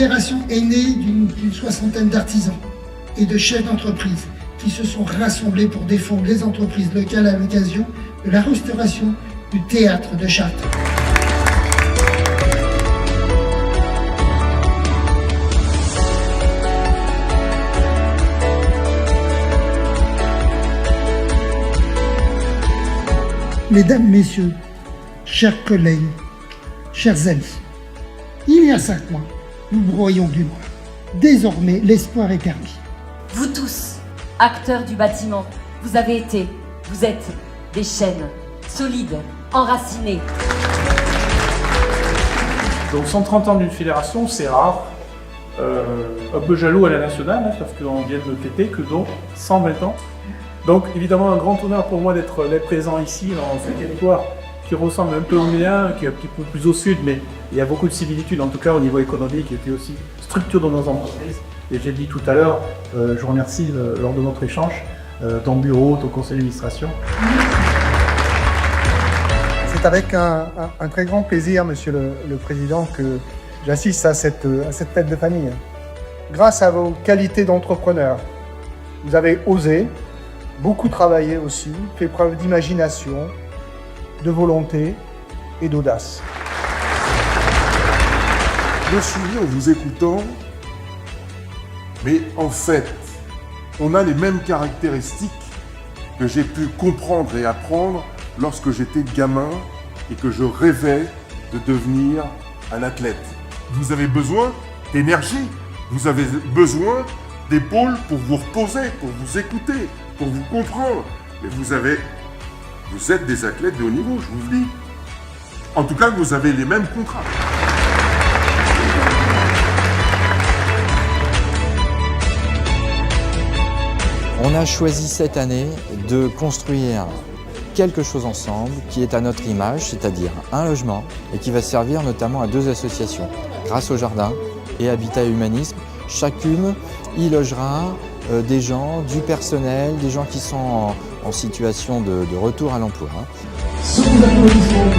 fédération est née d'une soixantaine d'artisans et de chefs d'entreprise qui se sont rassemblés pour défendre les entreprises locales à l'occasion de la restauration du théâtre de Chartres. Mesdames, Messieurs, chers collègues, chers amis, il y a 5 mois, nous broyions du noir. Désormais, l'espoir est permis. Vous tous, acteurs du bâtiment, vous êtes des chaînes solides, enracinées. Donc 130 ans d'une fédération, c'est rare. Un peu jaloux à la nationale, hein, parce qu'on vient de le fêter, que donc 120 ans. Donc évidemment un grand honneur pour moi d'être présent ici dans ce territoire qui ressemble un peu au mien, qui est un petit peu plus au sud, mais il y a beaucoup de similitudes en tout cas au niveau économique et puis aussi structure de nos entreprises. Et j'ai dit tout à l'heure, je vous remercie lors de notre échange, ton bureau, ton conseil d'administration. C'est avec un très grand plaisir, Monsieur le Président, que j'assiste à cette fête de famille. Grâce à vos qualités d'entrepreneur, vous avez osé, beaucoup travaillé aussi, fait preuve d'imagination, de volonté et d'audace. Je me suis dit en vous écoutant, mais en fait, on a les mêmes caractéristiques que j'ai pu comprendre et apprendre lorsque j'étais gamin et que je rêvais de devenir un athlète. Vous avez besoin d'énergie, vous avez besoin d'épaules pour vous reposer, pour vous écouter, pour vous comprendre. Mais vous êtes des athlètes de haut niveau, je vous le dis. En tout cas, vous avez les mêmes contrats. On a choisi cette année de construire quelque chose ensemble qui est à notre image, c'est-à-dire un logement et qui va servir notamment à 2 associations. Grâce au Jardin et Habitat et Humanisme, chacune y logera des gens, du personnel, des gens qui sont en situation de retour à l'emploi. Sous vos applaudissements,